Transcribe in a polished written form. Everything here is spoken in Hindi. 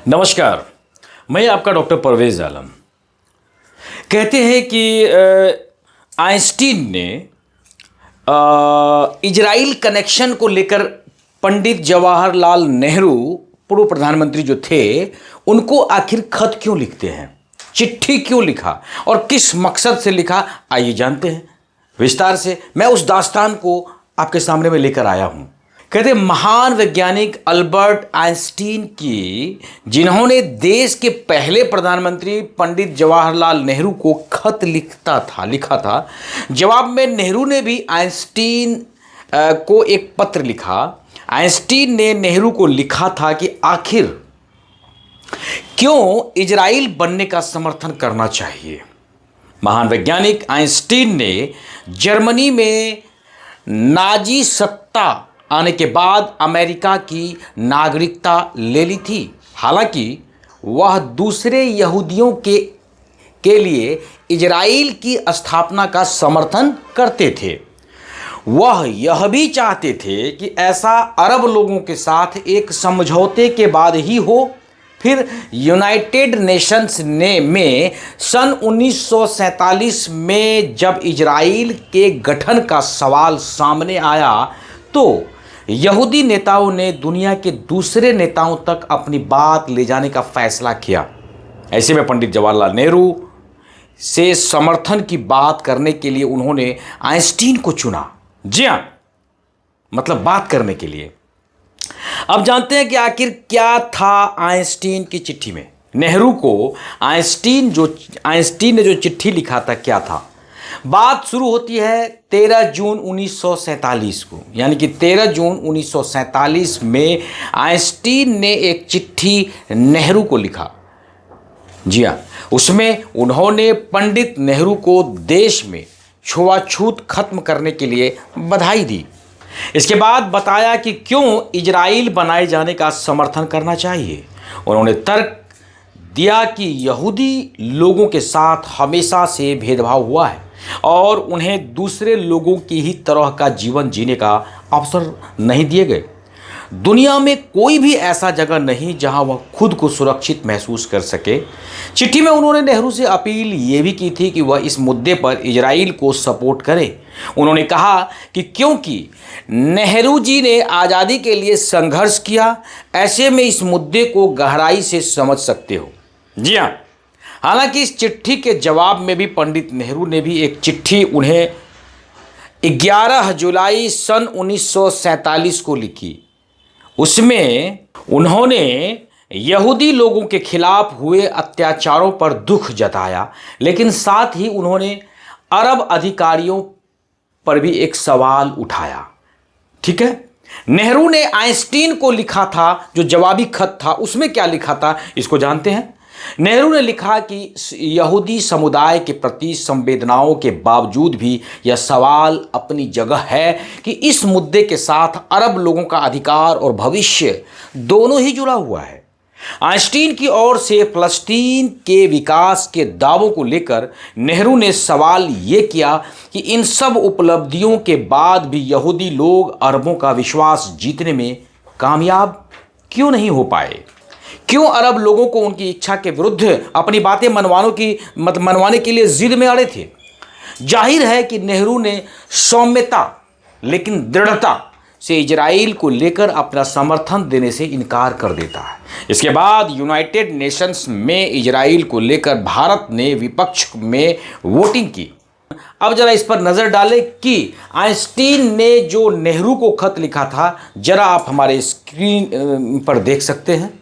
नमस्कार, मैं आपका डॉक्टर परवेज आलम। कहते हैं कि आइंस्टीन ने इजराइल कनेक्शन को लेकर पंडित जवाहरलाल नेहरू पूर्व प्रधानमंत्री जो थे उनको आखिर खत क्यों लिखते हैं, चिट्ठी क्यों लिखा और किस मकसद से लिखा, आइए जानते हैं विस्तार से। मैं उस दास्तान को आपके सामने में लेकर आया हूं। कहते महान वैज्ञानिक अल्बर्ट आइंस्टीन की, जिन्होंने देश के पहले प्रधानमंत्री पंडित जवाहरलाल नेहरू को खत लिखा था। जवाब में नेहरू ने भी आइंस्टीन को एक पत्र लिखा। आइंस्टीन ने नेहरू को लिखा था कि आखिर क्यों इजराइल बनने का समर्थन करना चाहिए। महान वैज्ञानिक आइंस्टीन ने जर्मनी में नाजी सत्ता आने के बाद अमेरिका की नागरिकता ले ली थी। हालांकि वह दूसरे यहूदियों के लिए इजराइल की स्थापना का समर्थन करते थे। वह यह भी चाहते थे कि ऐसा अरब लोगों के साथ एक समझौते के बाद ही हो। फिर यूनाइटेड नेशंस में सन 1947 में जब इजराइल के गठन का सवाल सामने आया तो यहूदी नेताओं ने दुनिया के दूसरे नेताओं तक अपनी बात ले जाने का फैसला किया। ऐसे में पंडित जवाहरलाल नेहरू से समर्थन की बात करने के लिए उन्होंने आइंस्टीन को चुना। जी हाँ, मतलब बात करने के लिए। अब जानते हैं कि आखिर क्या था आइंस्टीन की चिट्ठी में। नेहरू को आइंस्टीन ने जो चिट्ठी लिखा था क्या था। बात शुरू होती है 13 जून 1947 को, यानी कि 13 जून 1947 में आइंस्टीन ने एक चिट्ठी नेहरू को लिखा। जी हाँ, उसमें उन्होंने पंडित नेहरू को देश में छुआछूत खत्म करने के लिए बधाई दी। इसके बाद बताया कि क्यों इजराइल बनाए जाने का समर्थन करना चाहिए। उन्होंने तर्क दिया कि यहूदी लोगों के साथ हमेशा से भेदभाव हुआ है और उन्हें दूसरे लोगों की ही तरह का जीवन जीने का अवसर नहीं दिए गए। दुनिया में कोई भी ऐसा जगह नहीं जहां वह खुद को सुरक्षित महसूस कर सके। चिट्ठी में उन्होंने नेहरू से अपील ये भी की थी कि वह इस मुद्दे पर इजराइल को सपोर्ट करे। उन्होंने कहा कि क्योंकि नेहरू जी ने आज़ादी के लिए संघर्ष किया, ऐसे में इस मुद्दे को गहराई से समझ सकते हो। जी हाँ, हालांकि इस चिट्ठी के जवाब में भी पंडित नेहरू ने भी एक चिट्ठी उन्हें 11 जुलाई सन 1947 को लिखी। उसमें उन्होंने यहूदी लोगों के खिलाफ हुए अत्याचारों पर दुख जताया, लेकिन साथ ही उन्होंने अरब अधिकारियों पर भी एक सवाल उठाया। ठीक है, नेहरू ने आइंस्टीन को लिखा था जो जवाबी खत था, उसमें क्या लिखा था इसको जानते हैं। नेहरू ने लिखा कि यहूदी समुदाय के प्रति संवेदनाओं के बावजूद भी यह सवाल अपनी जगह है कि इस मुद्दे के साथ अरब लोगों का अधिकार और भविष्य दोनों ही जुड़ा हुआ है। आइंस्टीन की ओर से फलस्तीन के विकास के दावों को लेकर नेहरू ने सवाल ये किया कि इन सब उपलब्धियों के बाद भी यहूदी लोग अरबों का विश्वास जीतने में कामयाब क्यों नहीं हो पाए। क्यों अरब लोगों को उनकी इच्छा के विरुद्ध अपनी बातें मनवाने के लिए जिद में अड़े थे। जाहिर है कि नेहरू ने सौम्यता लेकिन दृढ़ता से इजराइल को लेकर अपना समर्थन देने से इनकार कर देता है। इसके बाद यूनाइटेड नेशंस में इजराइल को लेकर भारत ने विपक्ष में वोटिंग की। अब जरा इस पर नज़र डालें कि आइंस्टीन ने जो नेहरू को खत लिखा था, जरा आप हमारे स्क्रीन पर देख सकते हैं।